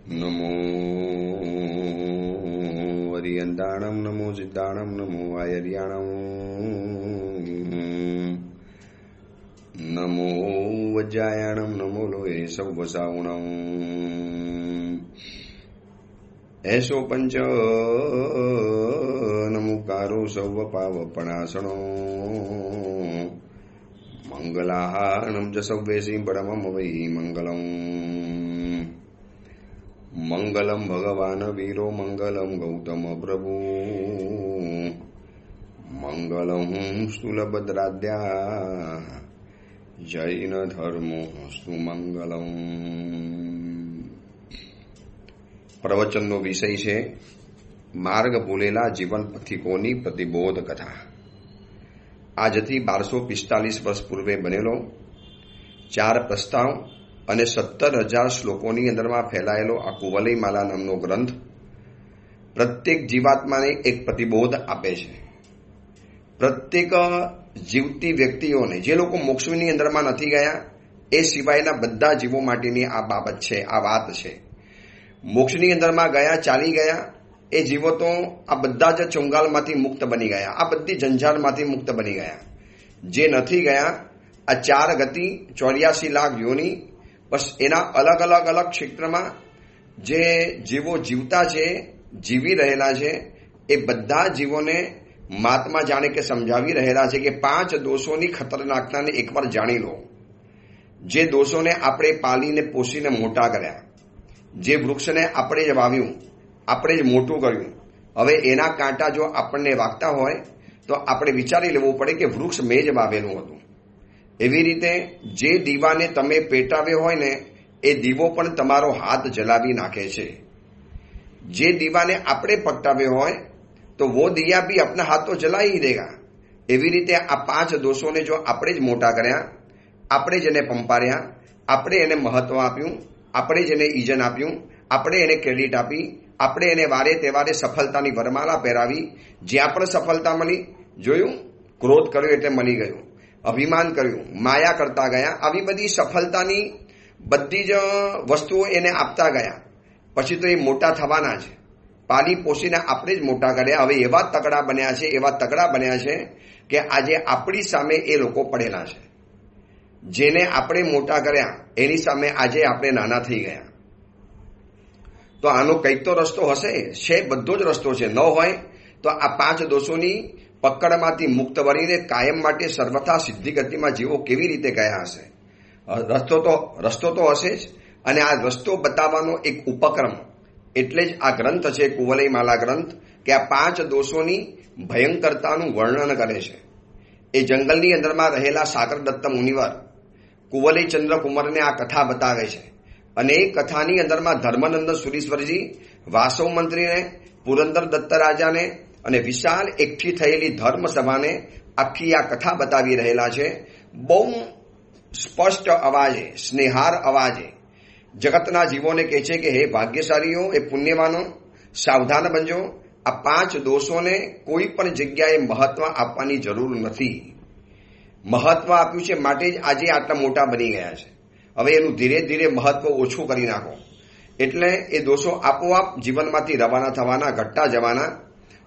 નમો વરિયંતાણમ નમો સિદ્ધાણમ નમો આયર્યાણમ નમો વજ્જાયાણમ નમો લોહે સૌવસાવણમ એસો પંચ નમુકારો સૌવ પાવપણાસણો મંગલાહારણમ જ સૌવેસી પરમમ વૈ મંગલમ મંગલમ ભગવાન વીરો મંગલમ ગૌતમ પ્રભુ મંગલમ સ્થૂલભદ્રાદ્યા જૈન ધર્મો સ્તુ મંગલમ. પ્રવચનનો વિષય છે માર્ગ ભૂલેલા જીવન પથિકોની પ્રતિબોધ કથા. આજથી 1245 વર્ષ પૂર્વે બનેલો 4 પ્રસ્તાવ અને 17,000 શ્લોકોની અંદરમાં ફેલાયેલો આ કુવલય માલા નામનો ગ્રંથ પ્રત્યેક જીવાત્માને એક પ્રતિબોધ આપે છે. પ્રત્યેક જીવતી વ્યક્તિઓને, જે લોકો મોક્ષની અંદરમાં નથી ગયા એ સિવાયના બધા જીવો માટેની આ બાબત છે, આ વાત છે. મોક્ષની અંદરમાં ગયા, ચાલી ગયા એ જીવો તો આ બધા જ ચુંગાલમાંથી મુક્ત બની ગયા, આ બધી ઝંઝાળમાંથી મુક્ત બની ગયા. જે નથી ગયા આ 4 ગતિ 84 લાખ યોની, બસ એના અલગ અલગ અલગ ક્ષેત્રમાં જે જીવો જીવતા છે, જીવી રહેલા છે, એ બધા જીવોને મહાત્મા જાણે કે સમજાવી રહેલા છે કે 5 દોષોની ખતરનાકતાને એકવાર જાણી લો. જે દોષોને આપણે પાલીને પોષીને મોટા કર્યા, જે વૃક્ષને આપણે જ વાવ્યું, આપણે જ મોટું કર્યું, હવે એના કાંટા જો આપણને વાગતા હોય તો આપણે વિચારી લેવું પડે કે વૃક્ષ મેં જ વાવેલું હતું. એવી રીતે જે દીવાને તમે પેટાવ્યો હોય ને એ દીવો પણ તમારો હાથ જલાવી નાખે છે. જે દીવાને આપણે પકટાવ્યો હોય તો વો દિયા ભી આપના હાથ તો જલા ही દેગા. એવી રીતે આ 5 દોષોને જો આપણે જ મોટા કર્યા, આપણે જ એને પંપાર્યા, આપણે એને મહત્વ આપ્યું, આપણે જ એને ઈજન આપ્યું, આપણે એને ક્રેડિટ આપી, આપણે એને વારે તહેવારે સફળતાની વરમાલા પહેરાવી. જ્યાં પણ સફળતા મળી, જોયું, ક્રોધ કર્યો એટલે મળી ગયું, અભિમાન કર્યું, માયા કરતા ગયા, આવી બધી સફળતાની બધી જ વસ્તુઓ એને આપતા ગયા. પછી તો એ મોટા થવાના છે. પાલી પોષીને આપણે જ મોટા કર્યા. હવે એવા તગડા બન્યા છે, એવા તગડા બન્યા છે કે આજે આપણી સામે એ લોકો પડેલા છે. જેને આપણે મોટા કર્યા એની સામે આજે આપણે નાના થઈ ગયા. તો આનો કંઈક તો રસ્તો હશે, છે બધો જ રસ્તો છે. ન હોય તો આ 5 દોષોની પકડમાંથી મુક્ત બનીને કાયમ માટે સર્વથા સિદ્ધિ ગતિમાં જીવો કેવી રીતે ગયા હશે? રસ્તો તો હશે જ. અને આ રસ્તો બતાવવાનો એક ઉપક્રમ એટલે જ આ ગ્રંથ છે, કુવલય માલા ગ્રંથ, કે આ 5 દોષોની ભયંકરતાનું વર્ણન કરે છે. એ જંગલની અંદરમાં રહેલા સાગરદત્ત મુનિવર કુવલયચંદ્ર કુંવરને આ કથા બતાવે છે. અને એ કથાની અંદરમાં ધર્મનંદન સુરીશ્વરજી વાસવ મંત્રીને, પુરંદર દત્ત રાજાને અને વિશાળ એકઠી થયેલી ધર્મ સભાને આખી આ કથા બતાવી રહેલા છે. બહુ સ્પષ્ટ અવાજે, સ્નેહાર અવાજે જગતના જીવોને કહે છે કે હે ભાગ્યશાળીઓ, એ પુણ્યવાનો, સાવધાન બનજો. આ 5 દોષોને કોઈ પણ જગ્યાએ મહત્વ આપવાની જરૂર નથી. મહત્વ આપ્યું છે માટે જ આજે આટલા મોટા બની ગયા છે. હવે એનું ધીરે ધીરે મહત્વ ઓછું કરી નાખો એટલે એ દોષો આપોઆપ જીવનમાંથી રવાના થવાના, ઘટતા જવાના.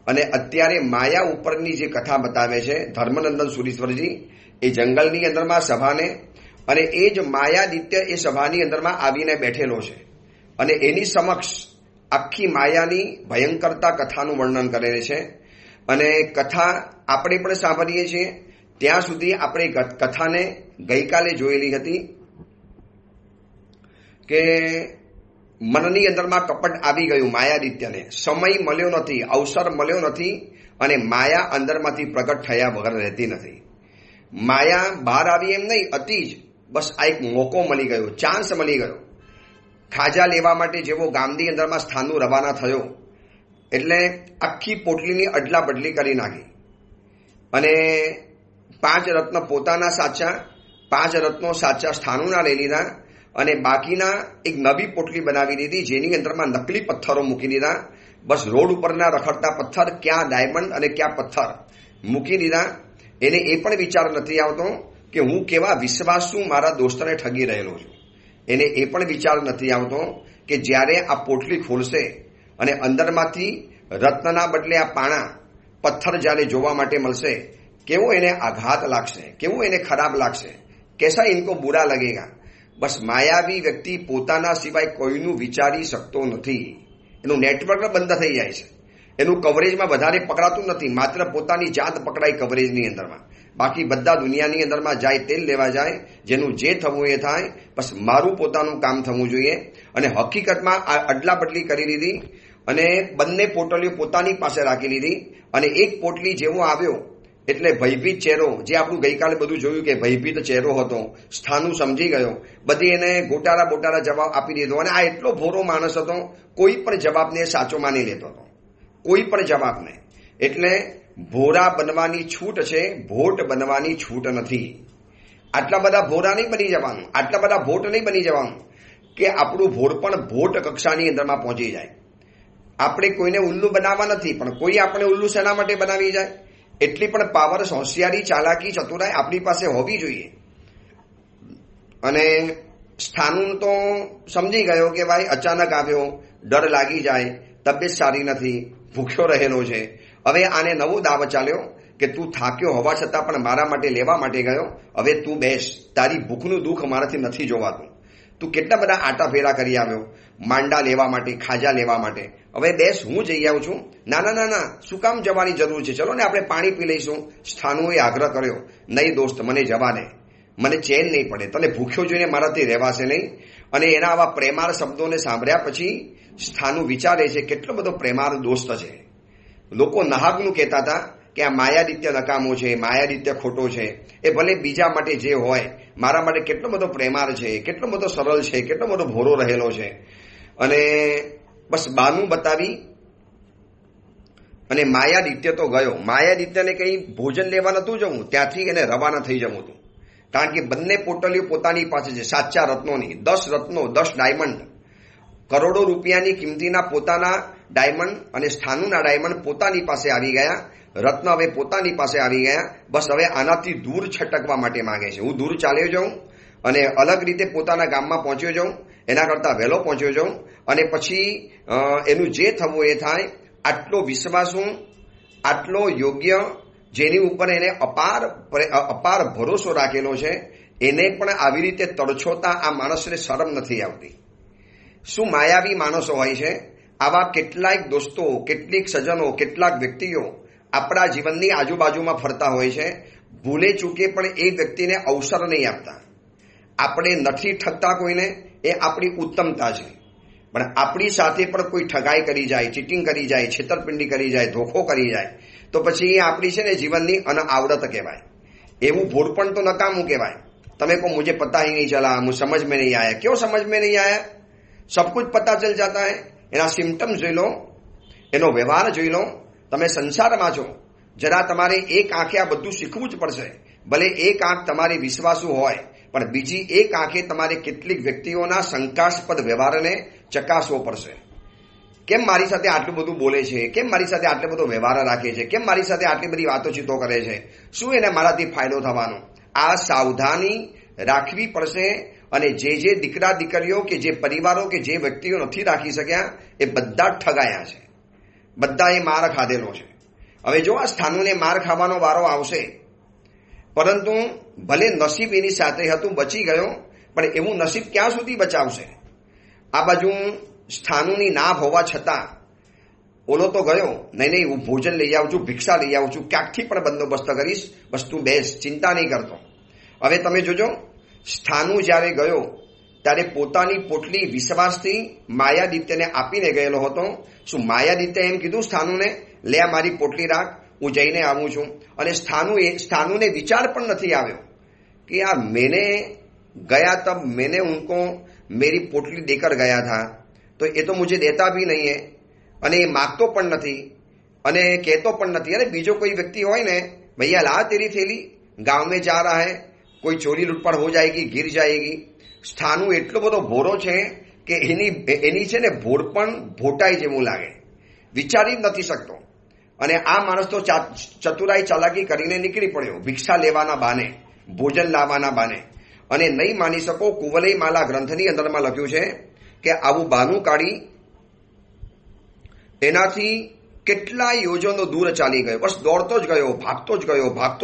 અને અત્યારે માયા ઉપરની જે કથા બતાવે છે ધર્મનંદન સુરીશ્વરજી, એ જંગલની અંદરમાં સભાને, અને એ જ માયાદિત્ય એ સભાની અંદરમાં આવીને બેઠેલો છે અને એની સમક્ષ આખી માયાની ભયંકરતા કથાનું વર્ણન કરે છે. અને કથા આપણે પણ સાંભળીએ છીએ. ત્યાં સુધી આપણે કથાને ગઈકાલે જોયેલી હતી કે મનની અંદરમાં કપટ આવી ગયું માયાદિત્યને. સમય મળ્યો નથી, અવસર મળ્યો નથી અને માયા અંદરમાંથી પ્રગટ થયા વગર રહેતી નથી. માયા બહાર આવી એમ નહીં, અતિ જ બસ આ એક મોકો મળી ગયો, ચાન્સ મળી ગયો. ખાજા લેવા માટે જેવો ગામની અંદરમાં સ્થાનનું રવાના થયો એટલે આખી પોટલીની અડલા બદલી કરી નાખી અને 5 રત્ન પોતાના સાચા, 5 રત્નો સાચા સ્થાનોના લઈ લીધા અને બાકીના એક નવી પોટલી બનાવી દીધી, જેની અંદરમાં નકલી પથ્થરો મૂકી દીધા. બસ રોડ ઉપરના રખડતા પથ્થર, ક્યાં ડાયમંડ અને ક્યાં પથ્થર મૂકી દીધા. એને એ પણ વિચાર નથી આવતો કે હું કેવા વિશ્વાસુ મારા દોસ્તને ઠગી રહેલો છું. એને એ પણ વિચાર નથી આવતો કે જ્યારે આ પોટલી ખોલશે અને અંદરમાંથી રત્નના બદલે આ પાણા પથ્થર જ્યારે જોવા માટે મળશે, કેવો એને આઘાત લાગશે, કેવું એને ખરાબ લાગશે, कैसा इनको बुरा लगेगा। बस માયાવી વ્યક્તિ પોતાના સિવાય કોઈનું વિચારી શકતો નથી, એનું નેટવર્ક બંધ થઈ જાય છે, એનું કવરેજમાં વધારે પકડાતું નથી, માત્ર પોતાની જાત પકડાય કવરેજની અંદરમાં, બાકી બધા દુનિયાની અંદરમાં જાય તેલ લેવા જાય, જેનું જે થવું એ થાય, બસ મારું પોતાનું કામ થવું જોઈએ। અને હકીકતમાં આ અદલા બદલી કરી લીધી અને બંને પોટલીઓ પોતાની પાસે રાખી લીધી અને એક પોટલી જેવો આવ્યો એટલે ભયભીત ચહેરો, જે આપણું ગઈકાલે બધું જોયું કે ભયભીત ચહેરો હતો, સ્થાનું સમજી ગયો, બધી એને ગોટાળા બોટાળા જવાબ આપી દીધો અને આ એટલો ભોરો માણસ હતો, કોઈ પણ જવાબને સાચો માની લેતો હતો, કોઈ પણ જવાબને। એટલે ભોરા બનવાની છૂટ છે, ભોટ બનવાની છૂટ નથી। આટલા બધા ભોરા નહીં બની જવાનું, આટલા બધા ભોટ નહીં બની જવાનું કે આપણું ભોર પણ ભોટ કક્ષાની અંદરમાં પહોંચી જાય। આપણે કોઈને ઉલ્લુ બનાવવા નથી, પણ કોઈ આપણે ઉલ્લુ શેના માટે બનાવી જાય, એટલી પણ પાવર, હોશિયારી, ચાલાકી, ચતુરાઈ આપણી પાસે હોવી જોઈએ। અને સ્થાનું તો સમજી ગયો કે ભાઈ અચાનક આવ્યો, ડર લાગી જાય, તબિયત સારી નથી, ભૂખ્યો રહેલો છે, હવે આને નવો દાવ ચાલ્યો કે તું થાક્યો હોવા છતાં પણ મારા માટે લેવા માટે ગયો, હવે તું બેસ, તારી ભૂખનું દુઃખ મારાથી નથી જોવાતું, તું કેટલા બધા આટા ફેરા કરી આવ્યો માંડા લેવા માટે, ખાજા લેવા માટે, હવે બેસ, હું જઈ આવું છું। ના ના ના ના, શું કામ જવાની જરૂર છે, ચલો ને આપણે પાણી પી લઈશું। સ્થાનુએ આગ્રહ કર્યો, નહીં દોસ્ત, મને જવા દે, મને ચેન નહીં પડે, તને ભૂખ્યો જોઈને મારાથી રહેવાશે નહીં। અને એના આવા પ્રેમાળ શબ્દોને સાંભળ્યા પછી સ્થાનુ વિચારે છે કેટલો બધો પ્રેમાળ દોસ્ત છે। લોકો નાહકનું કહેતા હતા કે આ માયાદિત્ય નકામો છે, માયાદિત્ય ખોટો છે, એ ભલે બીજા માટે જે હોય, મારા માટે કેટલો બધો પ્રેમાળ છે, કેટલો બધો સરળ છે, કેટલો બધો ભોરો રહેલો છે। અને બસ બાનું બતાવી અને માયાદિત્ય તો ગયો। માયાદિત્યને કંઈ ભોજન લેવા નતું જવું, ત્યાંથી એને રવાના થઈ જવું હતું, કારણ કે બંને પોટલીઓ પોતાની પાસે છે, સાચા રત્નોની, 10 રત્નો, 10 ડાયમંડ, કરોડો રૂપિયાની કિંમતીના પોતાના ડાયમંડ અને સ્થાનુના ડાયમંડ પોતાની પાસે આવી ગયા, રત્ન હવે પોતાની પાસે આવી ગયા। બસ હવે આનાથી દૂર છટકવા માટે માંગે છે, હું દૂર ચાલ્યો જાઉં અને અલગ રીતે પોતાના ગામમાં પહોંચ્યો જાઉં, એના કરતાં વહેલો પહોંચ્યો જાઉં અને પછી એનું જે થવું એ થાય। આટલો વિશ્વાસુ, આટલો યોગ્ય, જેની ઉપર એને અપાર ભરોસો રાખેલો છે, એને પણ આવી રીતે તડછોતા આ માણસને શરમ નથી આવતી। શું માયાવી માણસો હોય છે, આવા કેટલાક દોસ્તો, કેટલીક સજ્જનો, કેટલાક વ્યક્તિઓ આપણા જીવનની આજુબાજુમાં ફરતા હોય છે, ભૂલે ચૂકે પણ એ વ્યક્તિને અવસર નહીં આપતા। આપણે નથી ઠગતા કોઈને, એ આપણી ઉત્તમતા છે, પણ આપણી સાથે પણ કોઈ ઠગાઈ કરી જાય, ચીટિંગ કરી જાય, છેતરપિંડી કરી જાય, ધોખો કરી જાય, તો પછી એ આપણી છે ને જીવનની અનઆવડત કહેવાય। એવું ભોળપણ તો નકામું કહેવાય। તમે કહો મુझे पता ही नहीं चला, मुझे समझ में नहीं आया, क्यों समझ में नहीं आया, सब कुछ पता चल जाता है। એના સિમ્ટમ્સ જોઈ લો, એનો વ્યવહાર જોઈ લો। તમે સંસારમાં છો, જરા તમારે એક આંખે આ બધું શીખવું જ પડશે। ભલે એક આંખ તમારી વિશ્વાસુ હોય, પણ બીજી એક આંખે તમારે કેટલીક વ્યક્તિઓના શંકાસ્પદ વ્યવહારને ચકાસવો પડશે। કેમ મારી સાથે આટલું બધું બોલે છે, કેમ મારી સાથે આટલો બધો વ્યવહાર રાખે છે, કેમ મારી સાથે આટલી બધી વાતોચીતો કરે છે, શું એને મારાથી ફાયદો થવાનો, આ સાવધાની રાખવી પડશે। અને જે દીકરા દીકરીઓ કે જે પરિવારો કે જે વ્યક્તિઓ નથી રાખી શક્યા, એ બધા ઠગાયા છે, બધાએ માર ખાધેલો છે। હવે જો આ સ્થાનુને માર ખાવાનો વારો આવશે, પરંતુ ભલે નસીબ એની સાથે હતું, બચી ગયો, પણ એવું નસીબ ક્યાં સુધી બચાવશે। આ બાજુ સ્થાનુની ના હોવા છતાં ઓલો તો ગયો, નહીં હું ભોજન લઈ આવું છું, ભિક્ષા લઈ આવું છું, ક્યાંકથી પણ બંદોબસ્ત કરીશ, બસ તું બેસ, ચિંતા નહીં કરતો। હવે તમે જોજો, સ્થાનુ જ્યારે ગયો ત્યારે પોતાની પોટલી વિશ્વાસથી માયાદિત્યને આપીને ગયેલો હતો। શું માયાદિત્ય એમ કીધું સ્થાનુને, લે આ મારી પોટલી રાખ, હું જઈને આવું છું। અને સ્થાનુને વિચાર પણ નથી આવ્યો कि यार मैंने गया तब मैंने उनको मेरी पोटली देकर गया था, तो ये तो मुझे देता भी नहीं है, અને એ માગતો પણ નથી અને કહેતો પણ નથી। અરે બીજો કોઈ વ્યક્તિ હોય ને, ભૈયા લા તેરી થેલી, ગાँव में जा रहा है, કોઈ ચોરી લૂંટપાટ हो जाएगी, गिर जाएगी। સ્થાનુ એટલો બધો ભોરો છે કે એની છે ને ભોળપણ ભોટાઈ જેવું લાગે, વિચારી જ નથી શકતો। અને આ માણસ તો ચતુરાઈ ચાલાકી કરીને નીકળી પડ્યો ભિક્ષા લેવાના બાને, ભોજન લાવવાના બાને। અને નહીં માની શકો, કુવલય માલા ગ્રંથની અંદરમાં લખ્યું છે, કે આવું બહાનું કાઢી એનાથી કેટલા યોજનો દૂર ચાલી ગયો, બસ દોડતો જ ગયો, ભાગતો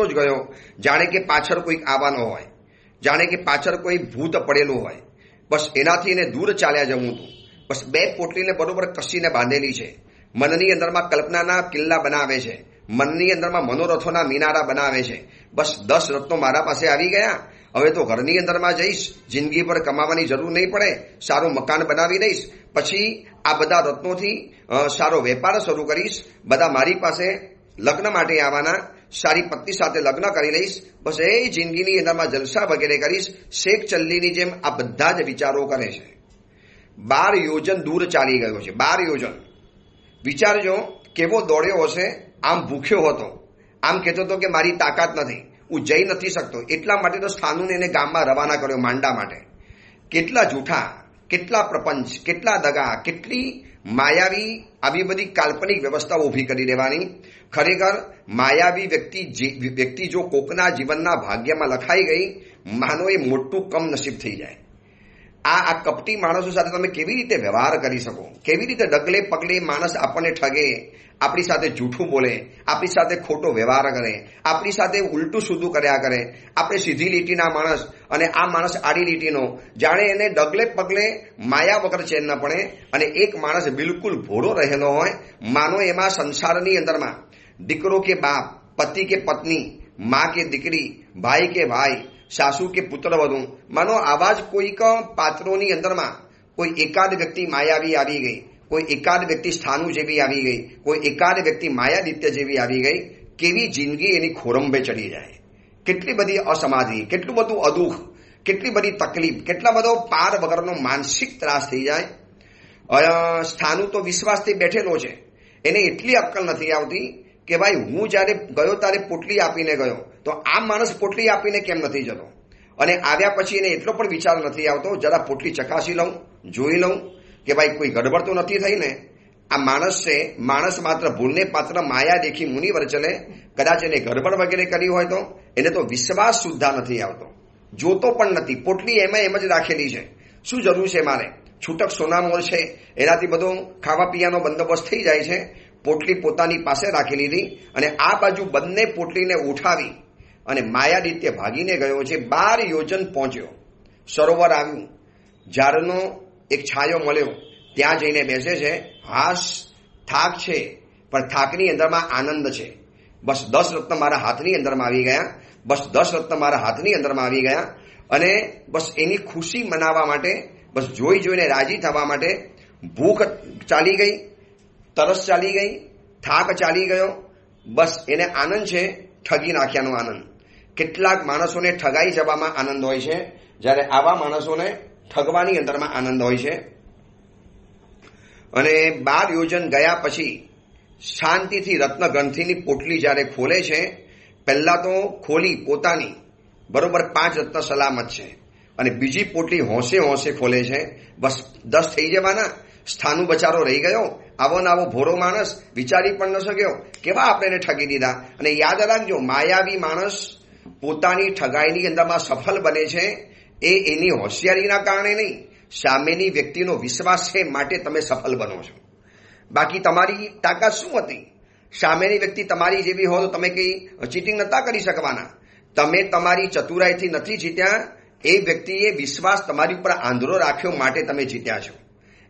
જ ગયો, જાણે કે પાછળ કોઈક આવવાનો હોય, જાણે કે પાછળ કોઈ ભૂત પડેલું હોય, બસ એનાથી એને દૂર ચાલ્યા જવું હતું. બસ બે પોટલીને બરોબર કસીને બાંધેલી છે. મનની અંદરમાં કલ્પનાના કિલ્લા બનાવે છે, મનની અંદરમાં મનોરથોના મિનારા બનાવે છે. બસ 10 રત્નો મારા પાસે આવી ગયા, હવે તો ઘરની અંદરમાં જઈશ, જિંદગી પર કમાવાની જરૂર નહીં પડે, સારું મકાન બનાવી દઈશ, પછી આ બધા રત્નોથી સારો વેપાર શરૂ કરીશ, બધા મારી પાસે લગ્ન માટે આવવાના, સારી પત્ની સાથે લગ્ન કરી લઈશ, બસ એ જિંદગીની અંદરમાં જલસા વગેરે કરીશ. શેખ ચલ્લીની જેમ આ બધા જ વિચારો કરે છે. 12 યોજન દૂર ચાલી ગયો છે. 12 યોજન. વિચારજો કેવો દોડ્યો હશે. આમ ભૂખ્યો હતો, આમ કહેતો હતો કે મારી તાકાત નથી, હું જઈ નથી શકતો, એટલા માટે તો સ્થાનુને એને ગામમાં રવાના કર્યો માંડા માટે. કેટલા જૂઠા, કેટલા પ્રપંચ, કેટલા દગા, કેટલી માયાવી આવી બધી કાલ્પનિક વ્યવસ્થા ઊભી કરી દેવાની. ખરેખર માયાવી વ્યક્તિ જો કોકના જીવનના ભાગ્યમાં લખાઈ ગઈ, માનો એ મોટું કમનસીબ થઈ જાય. આ કપટી માણસો સાથે તમે કેવી રીતે વ્યવહાર કરી શકો? કેવી રીતે ડગલે પગલે માણસ આપણને ઠગે, આપણી સાથે જૂઠું બોલે, આપણી સાથે ખોટો વ્યવહાર કરે, આપણી સાથે ઉલટું સુધું કર્યા કરે. આપણે સીધી લીટીના માણસ અને આ માણસ આડી લીટીનો, જાણે એને ડગલે પગલે માયા વગર ચેન ન પડે. અને એક માણસ બિલકુલ ભોળો રહેલો હોય, માનો એમાં સંસારની અંદરમાં દીકરો કે બાપ, પતિ કે પત્ની, મા કે દીકરી, ભાઈ કે ભાઈ, સાસુ કે પુત્ર વધુ, માનો આવા જ કોઈક પાત્રોની અંદરમાં કોઈ એકાદ વ્યક્તિ માયાવી આવી ગઈ, કોઈ એકાદ વ્યક્તિ સ્થાનુ જેવી આવી ગઈ, કોઈ એકાદ વ્યક્તિ માયાદિત્ય જેવી આવી ગઈ, કેવી જિંદગી એની ખોરંભે ચડી જાય. કેટલી બધી અસમાધિ, કેટલું બધું અદુખ, કેટલી બધી તકલીફ, કેટલા બધો પાર વગરનો માનસિક ત્રાસ થઈ જાય. સ્થાનુ તો વિશ્વાસથી બેઠેલો છે, એને એટલી અક્કલ નથી આવતી કે ભાઈ હું જ્યારે ગયો ત્યારે પોટલી આપીને ગયો, તો આ માણસ પોટલી આપીને કેમ નથી જતો? અને આવ્યા પછી એને એટલો પણ વિચાર નથી આવતો, જરા પોટલી ચકાસી લઉં, જોઈ લઉં કે ભાઈ કોઈ ગડબડ તો નથી થઈ ને. આ માણસ છે, માણસ માત્ર ભૂલને પાત્ર માયા દેખી મુનિવર ચલે. કદાચ એને ગડબડ વગેરે કરી હોય તો એને તો વિશ્વાસ સુદ્ધા નથી આવતો, જોતો પણ નથી. પોટલી એમ જ રાખેલી છે, શું જરૂર છે મારે? છૂટક સોનામોલ છે, એનાથી બધો ખાવા પીવાનો બંદોબસ્ત થઈ જાય છે. પોટલી પોતાની પાસે રાખી લીધી અને આ બાજુ બંને પોટલીને ઉઠાવી અને માયાદિત્ય ભાગીને ગયો છે. 12 યોજન પહોંચ્યો. સરોવર આવ્યું, ઝાડનો એક છાંયો મળ્યો, ત્યાં જઈને બેસે છે. હાશ, થાક છે, પણ થાકની અંદરમાં આનંદ છે. બસ 10 રત્ન મારા હાથની અંદરમાં આવી ગયા, બસ 10 રત્ન મારા હાથની અંદરમાં આવી ગયા. અને બસ એની ખુશી મનાવવા માટે, બસ જોઈને રાજી થવા માટે ભૂખ ચાલી ગઈ, તરસ ચાલી ગઈ, થાક ચાલી ગયો. બસ એને આનંદ છે, ઠગી નાખ્યાનો આનંદ. કેટલાક માણસોને ઠગાઈ જવામાં આનંદ હોય છે, જ્યારે આવા માણસોને ઠગવાની અંદરમાં આનંદ હોય છે. અને 12 યોજન ગયા પછી શાંતિથી રત્ન ગ્રંથિની પોટલી જ્યારે ખોલે છે, પહેલા તો ખોલી પોતાની બરોબર 5 રત્ન સલામત છે, અને બીજી પોટલી હોંશે હોંશે ખોલે છે. બસ 10 થઈ જવાના. સ્થાનુ બચારો રહી ગયો, આવો ને આવો ભોરો માણસ, વિચારી પણ ન શક્યો કેવા આપણે એને ઠગી દીધા. અને યાદ રાખજો, માયાવી માણસ પોતાની ઠગાઈની અંદરમાં સફળ બને છે એ એની હોશિયારીના કારણે નહીં, સામેની વ્યક્તિનો વિશ્વાસ છે માટે તમે સફળ બનો છો. બાકી તમારી તાકાત શું હતી? સામેની વ્યક્તિ તમારી જેવી હોય તો તમે કઈ ચીટિંગ નતા કરી શકવાના. તમે તમારી ચતુરાઈથી નથી જીત્યા, એ વ્યક્તિએ વિશ્વાસ તમારી ઉપર આંધળો રાખ્યો માટે તમે જીત્યા છો.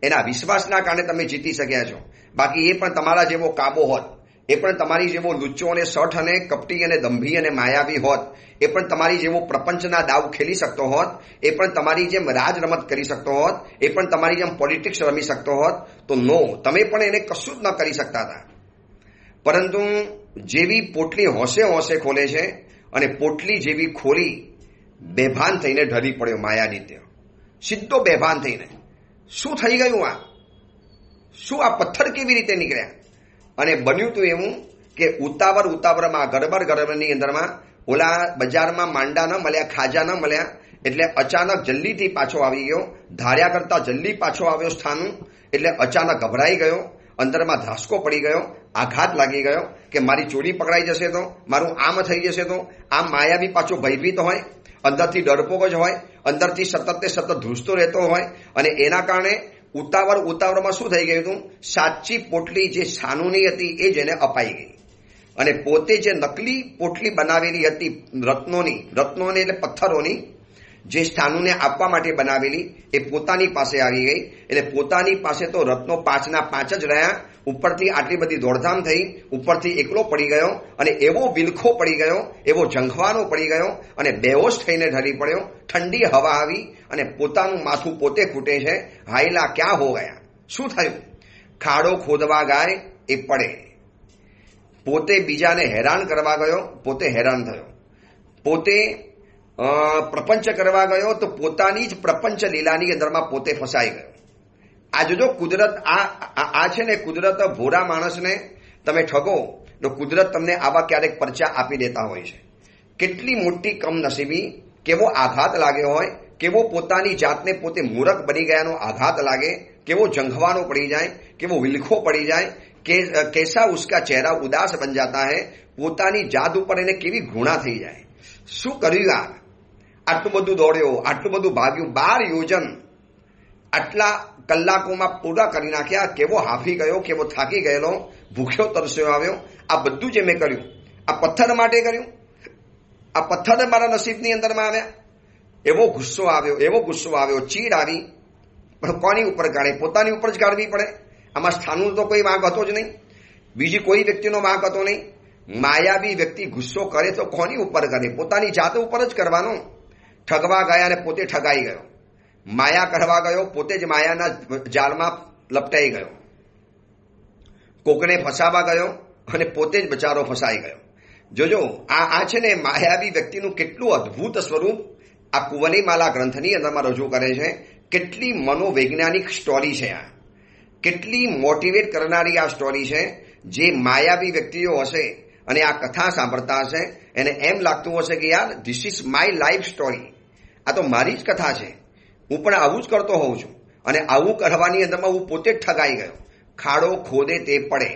એના વિશ્વાસના કારણે તમે જીતી શક્યા છો. બાકી એ પણ તમારા જેવો કાબો હોત, એ પણ તમારી જેવો લુચ્ચો અને સઠ અને કપટી અને દંભી અને માયાવી હોત, એ પણ તમારી જેવો પ્રપંચના દાવ ખેલી શકતો હોત, એ પણ તમારી જેમ રાજ રમત કરી શકતો હોત, એ પણ તમારી જેમ પોલિટિક્સ રમી શકતો હોત, તો નો, તમે પણ એને કશું જ ન કરી શકતા હતા. પરંતુ જેવી પોટલી હોંશે હોંશે ખોલે છે, અને પોટલી જેવી ખોલી બેભાન થઈને ઢળી પડ્યો માયાદિત્ય, સીધો બેભાન થઈને. શું થઈ ગયું? શું આ પથ્થર કેવી રીતે નીકળ્યા? અને બન્યું તું એવું કે ઉતાવળમાં ગડબડની અંદરમાં ઓલા બજારમાં માંડા ન મળ્યા, ખાજા ન મળ્યા, એટલે અચાનક જલ્દીથી પાછો આવી ગયો. ધાર્યા કરતા જલ્દી પાછો આવ્યો સ્થાનુ, એટલે અચાનક ગભરાઈ ગયો, અંદરમાં ધ્રાસકો પડી ગયો, આઘાત લાગી ગયો કે મારી ચોરી પકડાઈ જશે તો, મારું આમ થઈ જશે તો. આમ માયાવી પાછો ભયભીત હોય, અંદરથી ડરપોક જ હોય, અંદરથી સતત ધ્રુજતો રહેતો હોય, અને એના કારણે ઉતાવળમાં શું થઈ ગયું હતું, સાચી પોટલી જે સ્થાનુની હતી એ જ એને અપાઈ ગઈ અને પોતે જે નકલી પોટલી બનાવેલી હતી રત્નોની એટલે પથ્થરોની, જે સ્થાનુને આપવા માટે બનાવેલી એ પોતાની પાસે આવી ગઈ. એટલે પોતાની પાસે તો રત્નો 5ના 5 જ રહ્યા. ઉપરથી આટલી બધી દોડધામ થઈ, ઉપરથી એકલો પડી ગયો અને એવો વિલખો પડી ગયો, એવો ઝંખવાનો પડી ગયો અને બેહોશ થઈને ઢળી પડ્યો. ઠંડી હવા આવી અને પોતાનું માથું પોતે ફૂટે છે. હાયલા ક્યાં હો ગયા, શું થયું? ખાડો ખોદવા ગાય એ પડે. પોતે બીજાને હેરાન કરવા ગયો, પોતે હેરાન થયો. પોતે પ્રપંચ કરવા ગયો તો પોતાની જ પ્રપંચ લીલાની અંદરમાં પોતે ફસાઈ ગયો. આ જોજો કુદરત, આ છે ને કુદરત ભોળા માણસને તમે ઠગો તો કુદરત તમને આવા ક્યારેક પરચા આપી દેતા હોય છે. કેટલી મોટી કમનસીબી, કેવો આઘાત લાગ્યો હોય, કેવો પોતાની જાતને પોતે મૂરખ બની ગયાનો આઘાત લાગે, કેવો ઝંખવાનો પડી જાય, કેવો વિલખો પડી જાય, कैसा उसका चेहरा उदास बन जाता है, પોતાની જાત ઉપર એને કેવી ઘૃણા થઈ જાય. શું કર્યું યાર, આટલું બધું દોડ્યો, આટલું બધું ભાગ્યું, 12 યોજન આટલા કલાકોમાં પૂરા કરી નાખ્યા. કેવો હાફી ગયો, કેવો થાકી ગયેલો, ભૂખ્યો તરસ્યો આવ્યો. આ બધું જે મેં કર્યું આ પથ્થર માટે કર્યું, આ પથ્થર મારા નસીબની અંદરમાં આવ્યા. એવો ગુસ્સો આવ્યો, ચીડ આવી. પણ કોની ઉપર કાઢે? પોતાની ઉપર જ કાઢવી પડે. આમાં સ્થાનનો તો કોઈ વાંક હતો જ નહીં, બીજી કોઈ વ્યક્તિનો વાંક હતો નહીં. માયાવી વ્યક્તિ ગુસ્સો કરે તો કોની ઉપર કરે? પોતાની જાત ઉપર જ કરવાનો. ઠગવા ગયા અને પોતે ઠગાઈ ગયો. માયા કરવા ગયો, પોતે જ માયાના જાળમાં લપટાઈ ગયો. કોકને ફસાવા ગયો અને પોતે જ બચારો ફસાઈ ગયો. જોજો આ છે ને માયાવી વ્યક્તિનું કેટલું અદ્ભુત સ્વરૂપ આ કુવલયમાલા ગ્રંથની અંદરમાં રજૂ કરે છે. કેટલી મનોવૈજ્ઞાનિક સ્ટોરી છે આ, કેટલી મોટિવેટ કરનારી આ સ્ટોરી છે. જે માયાવી વ્યક્તિઓ હશે અને આ કથા સાંભળતા હશે એને એમ લાગતું હશે કે યાર this is my life story, આ તો મારી જ કથા છે, હું પણ આવું જ કરતો હોઉં છું. અને આવું કરવાની અંદરમાં હું પોતે જ ઠગાઈ ગયો. ખાડો ખોદે તે પડે,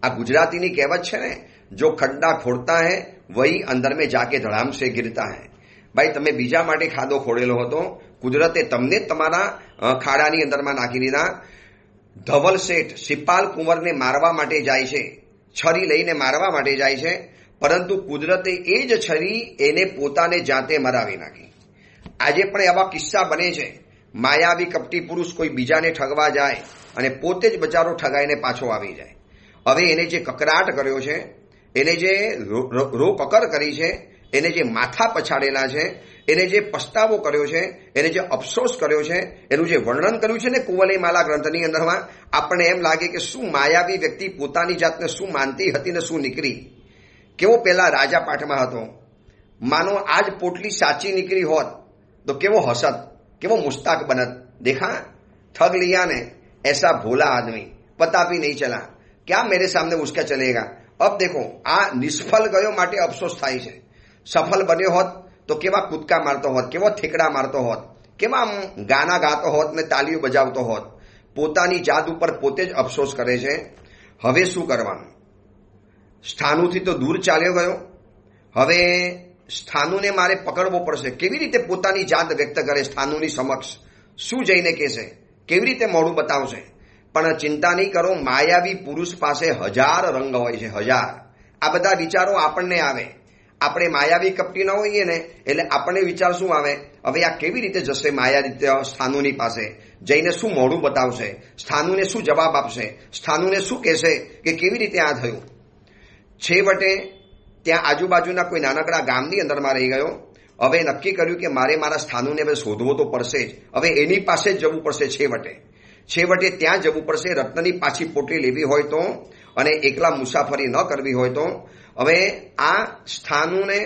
આ ગુજરાતીની કહેવત છે ને, જો ખડ્ડા ખોડતા હૈ વહી અંદર મેં જાકે ધડામ સે ગિરતા હૈ. ભાઈ તમે બીજા માટે ખાડો ખોડેલો હતો, કુદરતે તમને તમારા ખાડાની અંદરમાં નાખી દીધા. ધવલ શેઠ સિપાલ કુંવરને મારવા માટે જાય છે, છરી લઈને મારવા માટે જાય છે, પરંતુ કુદરતે એ જ છરી એને પોતાને જાતે મરાવી નાખી. આજે પણ એવા કિસ્સા બને છે. માયાવી કપટી પુરુષ કોઈ બીજાને ઠગવા જાય અને પોતે જ બચારો ઠગાઈને પાછો આવી જાય. હવે એને જે કકરાટ કર્યો છે, એને જે રોકકર કરી છે, એને જે માથા પછાડેલા છે, એને જે પસ્તાવો કર્યો છે, એને જે અફસોસ કર્યો છે, એનું જે વર્ણન કર્યું છે ને કુવલયમાલા ગ્રંથની અંદરમાં, આપણને એમ લાગે કે શું માયાવી વ્યક્તિ પોતાની જાતને શું માનતી હતી ને શું નીકળી. કેવો પહેલા રાજા પાઠમાં હતો. માનો આજ પોટલી સાચી નીકળી હોત તો કેવો હસત, કેવો મુસ્તાક બનત. देखा ठग लिया ने, ऐसा भोला आदमी पता भी नहीं चला, क्या मेरे सामने उसका चलेगा. अब देखो આ નિષ્ફળ ગયો માટે અફસોસ થાય છે. સફળ બન્યો હોત તો કેવા કૂદકા મારતો હોત, કેવો ઠેકડા મારતો હોત, કેવા ગાના ગાતો હોત ને તાલીઓ બજાવતો હોત. પોતાની જાત ઉપર પોતે જ અફસોસ કરે છે. હવે શું કરવાનું? સ્થાનુથી તો દૂર ચાલ્યો ગયો. હવે સ્થાનુને મારે પકડવો પડશે. કેવી રીતે પોતાની જાત વ્યક્ત કરે સ્થાનુની સમક્ષ? શું જઈને કહેશે? કેવી રીતે મોઢું બતાવશે? પણ ચિંતા નહીં કરો, માયાવી પુરુષ પાસે 1000 રંગ હોય છે, 1000. આ બધા વિચારો આપણને આવે. આપણે માયાવી કપટી ન હોઈએ ને એટલે આપણને વિચાર શું આવે, હવે આ કેવી રીતે જશે માયા રીતે સ્થાનુની પાસે જઈને શું મોઢું બતાવશે, સ્થાનુને શું જવાબ આપશે, સ્થાનુને શું કહેશે કે કેવી રીતે આ થયું. છેવટે ત્યાં આજુબાજુના કોઈ નાનકડા ગામની અંદરમાં રહી ગયો. હવે નક્કી કર્યું કે મારે મારા સ્થાનુને હવે શોધવો તો પડશે જ. હવે એની પાસે જ જવું પડશે. છેવટે ત્યાં જવું પડશે. રત્નની પાછી પોટલી લેવી હોય તો અને એકલા મુસાફરી ન કરવી હોય તો. હવે આ સ્થાનુને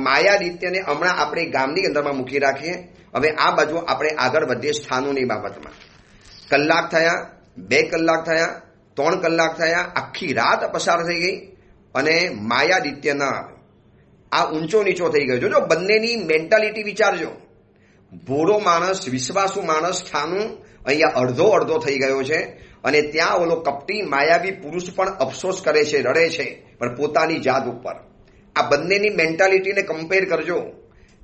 માયાદિત્યને હમણાં આપણે ગામની અંદરમાં મૂકી રાખીએ. હવે આ બાજુ આપણે આગળ વધીએ સ્થાનુની બાબતમાં. કલાક થયા, 2 કલાક થયા, 3 કલાક થયા, આખી રાત પસાર થઈ ગઈ અને માયાદિત્ય ન આવ્યો. આ ઊંચો નીચો થઈ ગયો. જોજો બંનેની મેન્ટાલિટી વિચારજો. ભોળો માણસ, વિશ્વાસુ માણસ સ્થાનુ અહીંયા અડધો થઈ ગયો છે અને ત્યાં ઓલો કપટી માયાવી પુરુષ પણ અફસોસ કરે છે, રડે છે, પણ પોતાની જાત ઉપર. આ બંનેની મેન્ટાલિટીને કમ્પેર કરજો,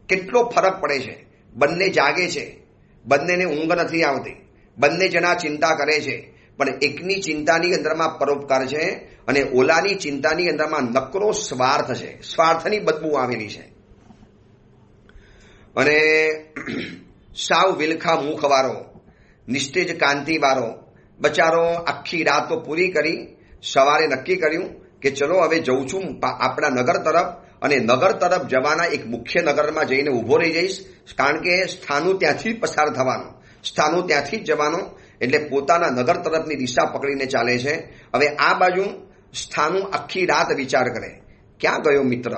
કેટલો ફરક પડે છે. બંને જાગે છે, બંનેને ઊંઘ નથી આવતી, બંને જણા ચિંતા કરે છે, પણ એકની ચિંતાની અંદરમાં પરોપકાર છે અને ઓલાની ચિંતાની અંદરમાં નકરો સ્વાર્થ છે, સ્વાર્થની બદબુ આવેલી છે. અને સાવ વિલખા મુખવાળો, નિસ્તેજ કાંતિવાળો બચારો આખી રાતો પૂરી કરી સવારે નક્કી કર્યું કે ચલો હવે જઉં છું આપણા નગર તરફ, અને નગર તરફ જવાના એક મુખ્ય નગરમાં જઈને ઊભો રહી જઈશ, કારણ કે સ્થાનું ત્યાંથી પસાર થવાનું, સ્થાનું ત્યાંથી જ જવાનું, એટલે પોતાના નગર તરફની દિશા પકડીને ચાલે છે. હવે આ બાજુ સ્થાનું આખી રાત વિચાર કરે, ક્યાં ગયો મિત્ર,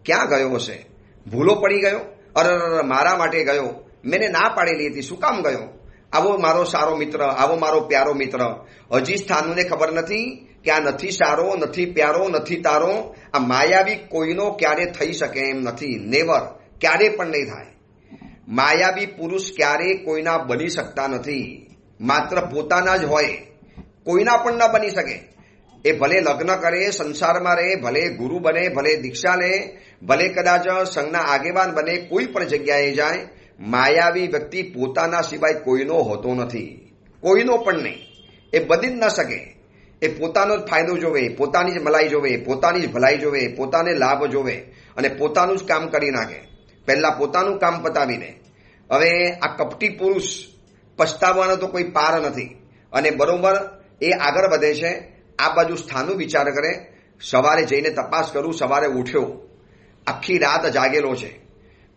ક્યાં ગયો હશે, ભૂલો પડી ગયો, અરે મારા માટે ગયો, મેને ના પાડેલી હતી, શું કામ ગયો, આવો મારો સારો મિત્ર, આવો મારો પ્યારો મિત્ર. હજી સ્થાનુને ખબર નથી કે આ નથી સારો, નથી પ્યારો, નથી તારો, આ માયાવી કોઈનો ક્યારે થઈ શકે એમ નથી, નેવર, ક્યારે પણ નહીં થાય. માયાવી પુરુષ ક્યારે કોઈના બની શકતા નથી, માત્ર પોતાના જ હોય, કોઈના પણ ન બની શકે. એ ભલે લગ્ન કરે, સંસારમાં રહે, ભલે ગુરુ બને, ભલે દીક્ષા લે, ભલે કદાચ સંઘના આગેવાન બને, કોઈ પણ જગ્યાએ જાય, માયાવી વ્યક્તિ પોતાના સિવાય કોઈનો હોતો નથી, કોઈનો પણ નહીં. એ બની જ ન શકે. એ પોતાનો જ ફાયદો જોવે, પોતાની જ મલાઈ જોવે, પોતાની જ ભલાઈ જોવે, પોતાને લાભ જોવે અને પોતાનું જ કામ કરી નાખે. પહેલા પોતાનું કામ પતાવીને હવે આ કપટી પુરુષ પસ્તાવાનો તો કોઈ પાર નથી. અને બરોબર એ આગળ વધે છે. આ બાજુ સ્થાનું વિચાર કરે, સવારે જઈને તપાસ કરું, સવારે ઉઠ્યો, આખી રાત જાગેલો છે,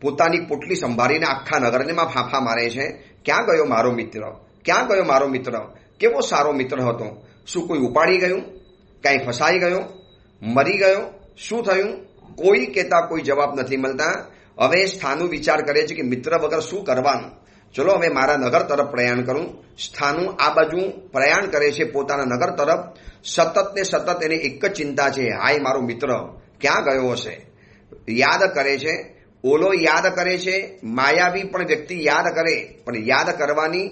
પોતાની પોટલી સંભાળીને આખા નગરનેમાં ફાંફા મારે છે, ક્યાં ગયો મારો મિત્ર, ક્યાં ગયો મારો મિત્ર, કેવો સારો મિત્ર હતો, શું કોઈ ઉપાડી ગયું, કાંઈ ફસાઈ ગયો, મરી ગયો, શું થયું, કોઈ કહેતા કોઈ જવાબ નથી મળતા. હવે સ્થાનું વિચાર કરે છે કે મિત્ર વગર શું કરવાનું, ચલો હવે મારા નગર તરફ પ્રયાણ કરું. સ્થાનું આ બાજુ પ્રયાણ કરે છે પોતાના નગર તરફ. સતત ને સતત એને એક જ ચિંતા છે, હાય મારો મિત્ર ક્યાં ગયો હશે, યાદ કરે છે. ઓલો યાદ કરે છે, માયાવી પણ વ્યક્તિ યાદ કરે, પણ યાદ કરવાની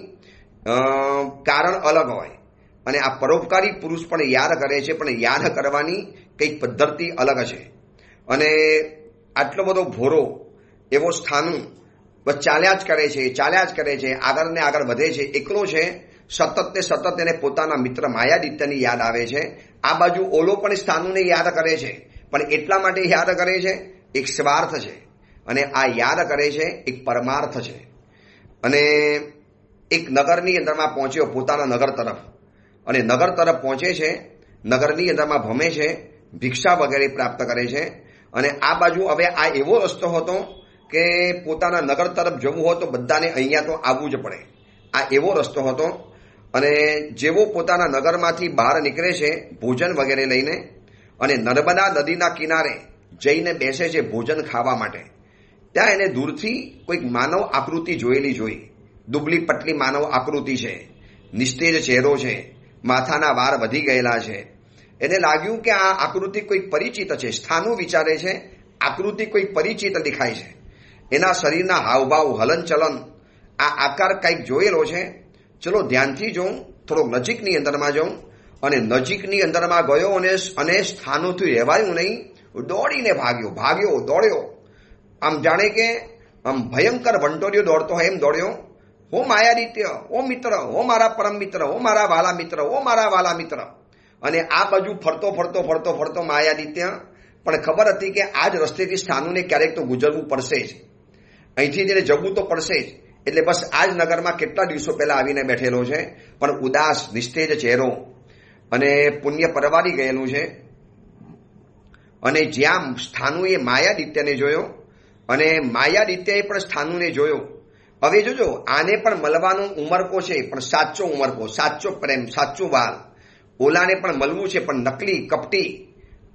કારણ અલગ હોય, અને આ પરોપકારી પુરુષ પણ યાદ કરે છે, પણ યાદ કરવાની કંઈક પદ્ધતિ અલગ છે. અને આટલો બધો ભોરો એવો સ્થાનું બસ ચાલ્યા જ કરે છે, ચાલ્યા જ કરે છે, આગળ ને આગળ વધે છે, એકલો છે. સતત ને સતત એને પોતાના મિત્ર માયાદિત્યની યાદ આવે છે. આ બાજુ ઓલો પણ સ્થાનુને યાદ કરે છે, પણ એટલા માટે યાદ કરે છે, એક સ્વાર્થ છે, અને આ યાદ કરે છે એક પરમાર્થ છે. અને એક નગરની અંદરમાં પહોંચ્યો પોતાના નગર તરફ, અને નગર તરફ પહોંચે છે, નગરની અંદરમાં ભમે છે, ભિક્ષા વગેરે પ્રાપ્ત કરે છે. અને આ બાજુ હવે આ એવો રસ્તો હતો કે પોતાના નગર તરફ જવું હોય તો બધાને અહીંયા તો આવવું જ પડે, આ એવો રસ્તો હતો. અને જેવો પોતાના નગરમાંથી બહાર નીકળે છે ભોજન વગેરે લઈને, અને નર્મદા નદીના કિનારે જઈને બેસે છે ભોજન ખાવા માટે, ત્યાં એને દૂરથી કોઈક માનવ આકૃતિ જોઈ, દુબળી પટલી માનવ આકૃતિ છે, નિસ્તેજ ચહેરો છે, માથાના વાળ વધી ગયેલા છે. એને લાગ્યું કે આ આકૃતિ કોઈ પરિચિત છે. સ્થાનું વિચારે છે આકૃતિ કોઈ પરિચિત દેખાય છે, એના શરીરના હાવભાવ, હલનચલન, આ આકાર કંઈક જોયેલો છે. ચલો ધ્યાનથી જોઉં, થોડોક નજીકની અંદરમાં જાઉં. અને નજીકની અંદરમાં ગયો અને સ્થાનોથી રહેવાયું નહીં, દોડીને ભાગ્યો, દોડ્યો, આમ જાણે કે આમ ભયંકર વંટોરિયો દોડતો હોય એમ દોડ્યો. હો માયાદિત્ય, ઓ મિત્ર, હો મારા પરમ મિત્ર, હો મારા વાલા મિત્ર, હો મારા વાલા મિત્ર. અને આ બાજુ ફરતો માયાદિત્ય, પણ ખબર હતી કે આ જ રસ્તેથી સ્થાનુને ક્યારેક તો ગુજરવું પડશે જ, અહીંથી તેને જવું તો પડશે જ. એટલે બસ આ જ નગરમાં કેટલા દિવસો પહેલા આવીને બેઠેલો છે, પણ ઉદાસ નિસ્તેજ ચહેરો, અને પુણ્ય પરવારી ગયેલું છે. અને જ્યાં સ્થાનુએ માયાદિત્યને જોયો, અને માયાદિત્યએ પણ સ્થાનુને જોયો. હવે જોજો, આને પણ મળવાનો ઉમરકો છે, પણ સાચો ઉમરકો, સાચો પ્રેમ, સાચું વાલ. ઓલાને પણ મળવું છે, પણ નકલી, કપટી.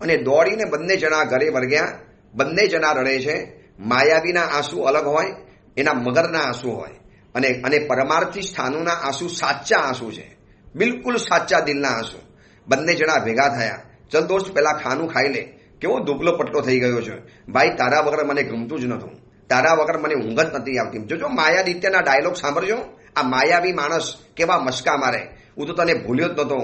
અને દોડીને બંને જણા ઘરે વર્ગ્યા. બંને જણા રડે છે. માયાવીના આંસુ અલગ હોય, એના મગરના આંસુ હોય, અને પરમાર્થી સ્થાનુના આંસુ સાચા આંસુ છે, બિલકુલ સાચા દિલના આંસુ. બંને જણા ભેગા થયા. ચલ દોસ્ત પેલા ખાનું ખાઈ લે, કેવો દુબળો પટલો થઈ ગયો છે ભાઈ, તારા વગર મને ગમતું જ નતું, તારા વગર મને ઊંઘ જ નથી આવતી. જોજો માયાદિત્યના ડાયલોગ સાંભળજો. આ માયાવી માણસ કેવા મસ્કા મારે, હું તો તને ભૂલ્યો જ નતો,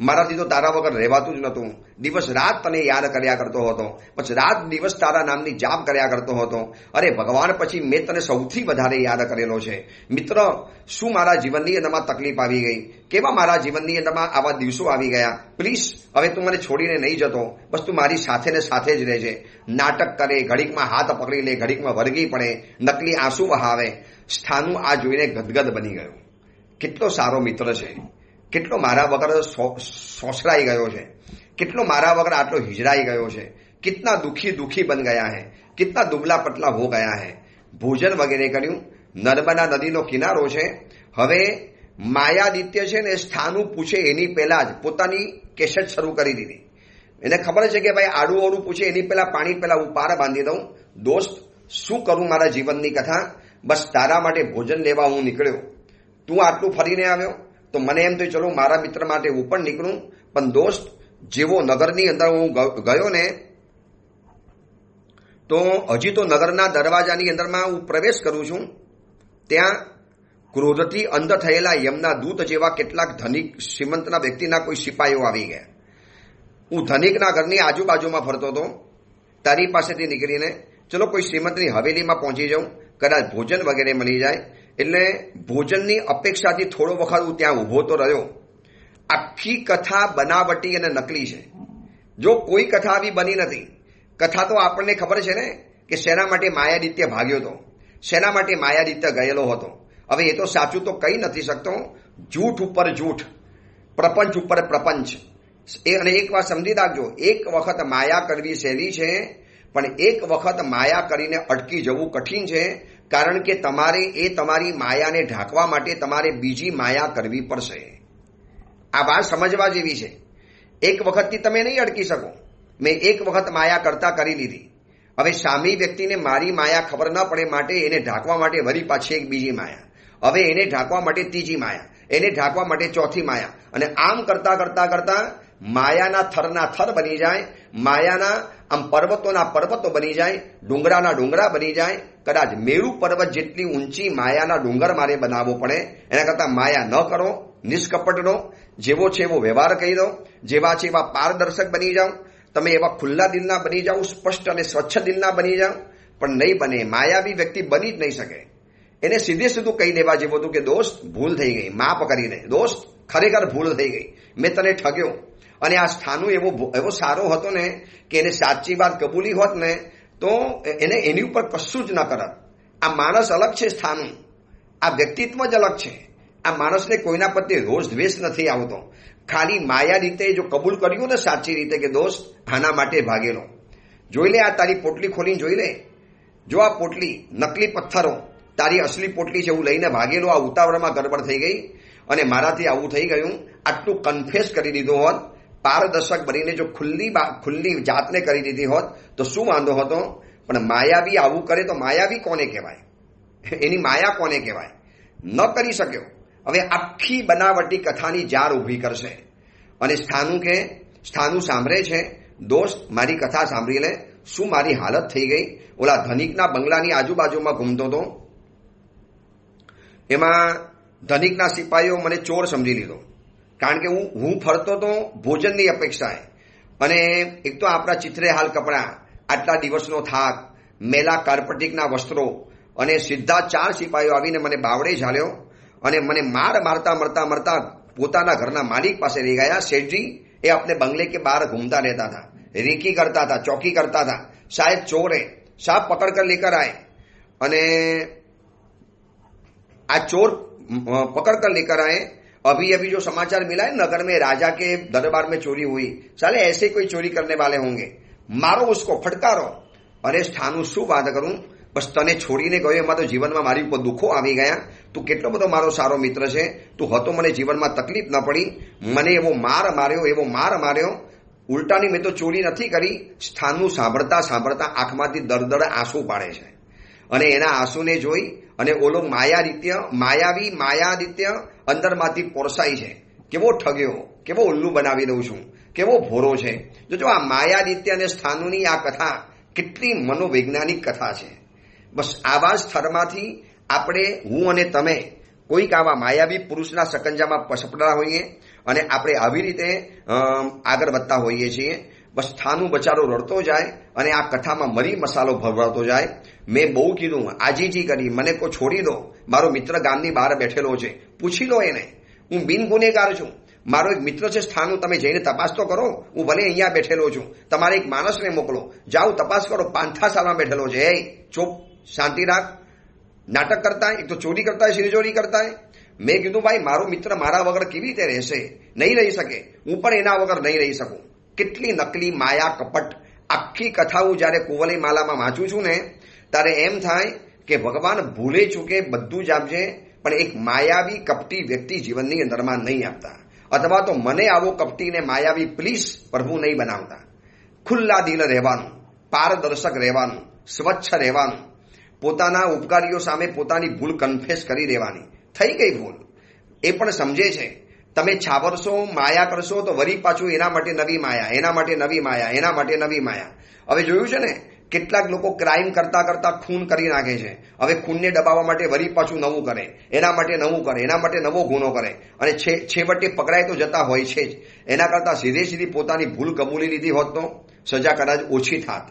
મારાથી તો તારા વગર રહેવાતું જ નહોતું, દિવસ રાત તને યાદ કર્યા કરતો હતો, પછી રાત દિવસ તારા નામની જાપ કર્યા કરતો હતો. અરે ભગવાન, પછી મેં તને સૌથી વધારે યાદ કરેલો છે. મિત્ર, શું મારા જીવનની અંદરમાં તકલીફ આવી ગઈ? કેવા મારા જીવનની અંદરમાં આવા દિવસો આવી ગયા? પ્લીઝ હવે તું મને છોડીને નહીં જતો, બસ તું મારી સાથે ને સાથે જ રહેજે. નાટક કરે, ઘડીકમાં હાથ પકડી લે, ઘડીકમાં વળગી પડે, નકલી આંસુ વહાવે. સ્થાનુ આ જોઈને ગદગદ બની ગયો. કેટલો સારો મિત્ર છે, કેટલો મારા વગર સોસરાઈ ગયો છે, કેટલો મારા વગર આટલો હિજરાઈ ગયો છે. કિતના દુખી બન ગયા હે, કિતના દુબલા પતલા હો ગયા હે. ભોજન વગેરે કર્યું. નર્મદા નદીનો કિનારો છે. હવે માયાદિત્ય છે ને સ્થાનુ પૂછે એની પહેલા જ પોતાની કેસેટ શરૂ કરી દીધી. એને ખબર છે કે ભાઈ આડું ઓડું પૂછે એની પહેલા પાણી પહેલા હું પાર બાંધી દઉં. દોસ્ત, શું કરું મારા જીવનની કથા? બસ તારા માટે ભોજન લેવા હું નીકળ્યો. તું આટલું ફરીને આવ્યો તો મને એમ તો ચલો મારા મિત્ર માટે હું પણ નીકળું. પણ દોસ્ત, જેવો નગરની અંદર હું ગયો ને, તો હજી તો નગરના દરવાજાની અંદરમાં હું પ્રવેશ કરું છું, ત્યાં ક્રોધથી અંધ થયેલા યમના દૂત જેવા કેટલાક ધનિક શ્રીમંતના વ્યક્તિના કોઈ સિપાહીઓ આવી ગયા. હું ધનિકના ઘરની આજુબાજુમાં ફરતો હતો. તારી પાસેથી નીકળીને ચલો કોઈ શ્રીમંતની હવેલીમાં પહોંચી જાઉં, કદાચ ભોજન વગેરે મળી જાય. એટલે ભોજનની અપેક્ષાથી થોડો વખત હું ત્યાં ઊભો તો રહ્યો. આખી કથા બનાવટી અને નકલી છે. જો કોઈ કથા આવી બની નથી. કથા તો આપણને ખબર છે ને કે શેના માટે માયાદિત્ય ભાગ્યો હતો, શેના માટે માયાદિત્ય ગયેલો હતો. હવે એ તો સાચું તો કહી નથી શકતો. જૂઠ ઉપર જૂઠ, પ્રપંચ ઉપર પ્રપંચ. અને એક વાત સમજી રાખજો, એક વખત માયા કરવી સહેલી છે, પણ એક વખત માયા કરીને અટકી જવું કઠિન છે. કારણ કે તમારે એ તમારી માયાને ઢાંકવા માટે તમારે બીજી માયા કરવી પડશે. આ વાત સમજવા જેવી છે. એક વખતથી તમે નહીં અટકી શકો. મેં એક વખત માયા કરતા કરી લીધી. હવે સામી વ્યક્તિને મારી માયા ખબર ન પડે માટે એને ઢાંકવા માટે વળી પાછી એક બીજી માયા, હવે એને ઢાંકવા માટે ત્રીજી માયા, એને ઢાંકવા માટે ચોથી માયા. અને આમ કરતા કરતા કરતા માયાના થરના થર બની જાય, માયાના આમ પર્વતોના પર્વતો બની જાય, ડુંગરાના ડુંગરા બની જાય. કદાચ મેરુ પર્વત જેટલી ઊંચી માયાના ડુંગર મારે બનાવવો પડે. એના કરતાં માયા ન કરો, નિષ્કપટ રહો, જેવો છે એવો વ્યવહાર કરી દો, જેવા છે એવા પારદર્શક બની જાઓ, તમે એવા ખુલ્લા દિલના બની જાઓ, સ્પષ્ટ અને સ્વચ્છ દિલના બની જાઓ. પણ નહીં બને. માયાવી વ્યક્તિ બની જ નહીં શકે. એને સીધે સીધું કહી દેવા જેવું હતું કે દોસ્ત, ભૂલ થઈ ગઈ, માફ કરી દે. દોસ્ત, ખરેખર ભૂલ થઈ ગઈ, મેં તને ઠગ્યો. અને આ સ્થાનુ એવો સારો હતો ને કે એને સાચી વાત કબૂલી હોત ને તો એને એની ઉપર કશું જ ન કરત. આ માણસ અલગ છે સ્થાનુ, આ વ્યક્તિત્વ જ અલગ છે. આ માણસને કોઈના પ્રત્યે રોષ દ્વેષ નથી આવતો. ખાલી માયા રીતે જો કબૂલ કર્યું ને સાચી રીતે કે દોસ્ત આના માટે ભાગેલો. જોઈ લે, આ તારી પોટલી ખોલીને જોઈ લે. જો આ પોટલી, નકલી પથ્થરો, તારી અસલી પોટલી છે, હું લઈને ભાગેલો. આ ઉતાવળમાં ગડબડ થઈ ગઈ અને મારાથી આવું થઈ ગયું. આટલું કન્ફેસ કરી દીધું હોત, પારદર્શક બનીને જો ખુલ્લી જાતને કરી દીધી હોત તો શું વાંધો હતો. પણ માયાવી આવું કરે તો માયાવી કોને કહેવાય? એની માયા કોને કહેવાય? ન કરી શક્યો. હવે આખી બનાવટી કથાની જાર ઊભી કરશે. અને સ્થાનુ સાંભળે છે. દોસ્ત, મારી કથા સાંભળી લે, શું મારી હાલત થઈ ગઈ. ઓલા ધનિકના બંગલાની આજુબાજુમાં ઘૂમતો હતો. એમાં ધનિકના સિપાહીઓ મને ચોર સમજી લીધો. કારણ કે હું ફરતો તો ભોજનની અપેક્ષાએ. અને એક તો આપણા ચિત્રે હાલ કપડાં, આટલા દિવસનો થાક, મેલા કાર્પેટિકના વસ્ત્રો, અને સીધા 4 સિપાહીઓ આવીને મને બાવડે ઝાલ્યો અને મને મારતા પોતાના ઘરના માલિક પાસે લઈ ગયા. શેઠજી એ अपने बंगले के बाहर घूमता रहता था, रेकी करता था, चौकी करता था. शायद चोर है, साहब पकड़ कर लेकर आए. અને આ ચોર पकड़ कर लेकर आए. अभी अभी जो समाचार मिला है नगर में राजा के दरबार में चोरी हुई, साले ऐसे कोई चोरी करने वाले होंगे, मारो उसको, फटकारो. अरे સ્થાનુ શું વાત કરું, બસ તને છોડીને ગયો એમાં તો જીવનમાં મારી ઉપર દુઃખો આવી ગયા. તું કેટલો બધો મારો સારો મિત્ર છે, તું હતો, મને જીવનમાં તકલીફ ન પડી. મને એવો માર માર્યો, ઉલટાની મેં તો ચોરી નથી કરી. સ્થાનુ સાંભળતા સાંભળતા આંખમાંથી દળદળ આંસુ પાડે છે. અને એના આંસુને જોઈ અને ઓલો માયાદિત્ય અંદરમાંથી કોરસાઈ છે. કેવો ઠગ્યો, કેવો ઉલ્લુ બનાવી દઉં છું, કેવો ભોરો છે. જો આ માયાદિત્ય અને સ્થાનુની આ કથા કેટલી મનોવૈજ્ઞાનિક કથા છે. બસ આવા સ્થળમાંથી આપણે, હું અને તમે કોઈક આવા માયાવી પુરુષના સકંજામાં સપડા હોઈએ અને આપણે આવી રીતે આગળ વધતા હોઈએ છીએ. બસ સ્થાનું બચારો રડતો જાય અને આ કથામાં મરી મસાલો ભરવાતો જાય. મેં બહુ કીધું, આજીજી કરી, મને કોઈ છોડી દો. મારો મિત્ર ગામની બહાર બેઠેલો છે, પૂછી લો એને. હું બિન ગુનેગાર છું. મારો એક મિત્ર છે સ્થાનું, તમે જઈને તપાસ તો કરો. હું ભલે અહીંયા બેઠેલો છું, તમારે એક માણસને મોકલો, જાઓ તપાસ કરો. પાંથાશાળામાં બેઠેલો છે. એ ચૂપ, શાંતિ રાખ. નાટક કરતા એક તો ચોરી કરતા હોય, શિરચોરી કરતા હોય. મેં કીધું ભાઈ મારો મિત્ર મારા વગર કેવી રીતે રહેશે? નહીં રહી શકે. હું પણ એના વગર નહીં રહી શકું. કેટલી નકલી માયા કપટ. આખી કથા હું જ્યારે કુંવલી માલામાં વાંચું છું ને ત્યારે એમ થાય કે ભગવાન ભૂલે ચૂકે બધું જ આપશે, પણ એક માયાવી કપટી વ્યક્તિ જીવનની અંદરમાં નહીં આપતા. અથવા તો મને આવો કપટી ને માયાવી પ્લીઝ પ્રભુ નહીં બનાવતા. ખુલ્લા દિલ રહેવાનું, પારદર્શક રહેવાનું, સ્વચ્છ રહેવાનું, પોતાના ઉપકારીઓ સામે પોતાની ભૂલ કન્ફેસ કરી દેવાની. થઈ ગઈ ભૂલ, એ પણ સમજે છે. તમે છાવરશો, માયા કરશો તો વરી પાછું એના માટે નવી માયા, એના માટે નવી માયા, એના માટે નવી માયા. હવે જોયું છે ને, કેટલાક લોકો ક્રાઇમ કરતા કરતા ખૂન કરી નાખે છે. હવે ખૂનને દબાવવા માટે વરી પાછું નવું કરે, એના માટે નવું કરે, એના માટે નવો ગુનો કરે અને છેવટે પકડાય તો જતા હોય છે જ. એના કરતાં સીધી પોતાની ભૂલ કબૂલી લીધી હોત તો સજા કદાચ ઓછી થાત.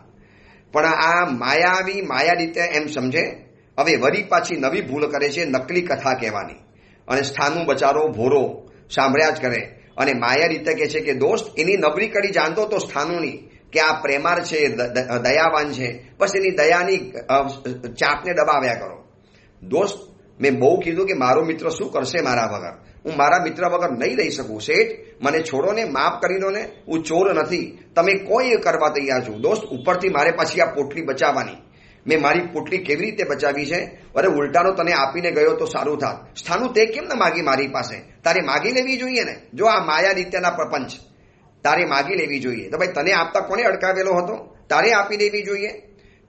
પણ આ માયાવી માયા રીતે એમ સમજે, હવે વરી પાછી નવી ભૂલ કરે છે, નકલી કથા કહેવાની. અને સ્થાનું બચારો ભોરો સાંભળ્યા જ કરે અને માયા રીતે કહે છે કે દોસ્ત એની નબળી કડી જાણતો તો સ્થાનુની, કે આ પ્રેમાર છે, દયાવાન છે, બસ એની દયાની ચાપને દબાવ્યા કરો. દોસ્ત મેં બહુ કીધું કે મારો મિત્ર શું કરશે મારા વગર? હું મારા મિત્ર વગર નહીં રહી શકું. શેઠ મને છોડો ને, માફ કરી દો ને, હું ચોર નથી. તમે કોઈ કરવા તૈયાર છું દોસ્ત. ઉપરથી મારે પાછી આ પોટલી બચાવવાની. મેં મારી પોટલી કેવી રીતે બચાવી છે? અરે ઉલટાનો તને આપીને ગયો તો સારું થાત. સ્થાનું તે કેમ ન માગી મારી પાસે? તારે માગી લેવી જોઈએ ને. જો આ માયા નિત્યના પ્રપંચ તારે માગી લેવી જોઈએ. તો ભાઈ તને આપતા કોને અડકાવેલો હતો? તારે આપી દેવી જોઈએ.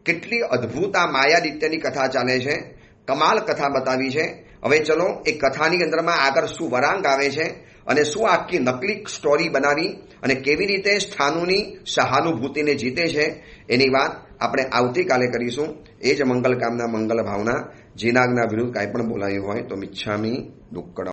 કેટલી અદ્ભુત આ માયા નિત્યની કથા ચાલે છે. કમાલ કથા બતાવી છે. હવે ચલો એ કથાની અંદરમાં આગળ શું વરાંગ આવે છે અને શું આખી નકલી સ્ટોરી બનાવી અને કેવી રીતે સ્થાનુની સહાનુભૂતિને જીતે છે એની વાત આપણે આવતીકાલે કરીશું. એ જ મંગલ કામના, મંગલ ભાવના. જીનાગના વિરુદ્ધ કાંઈ પણ બોલાયું હોય તો મિચ્છામી દુક્કડમ.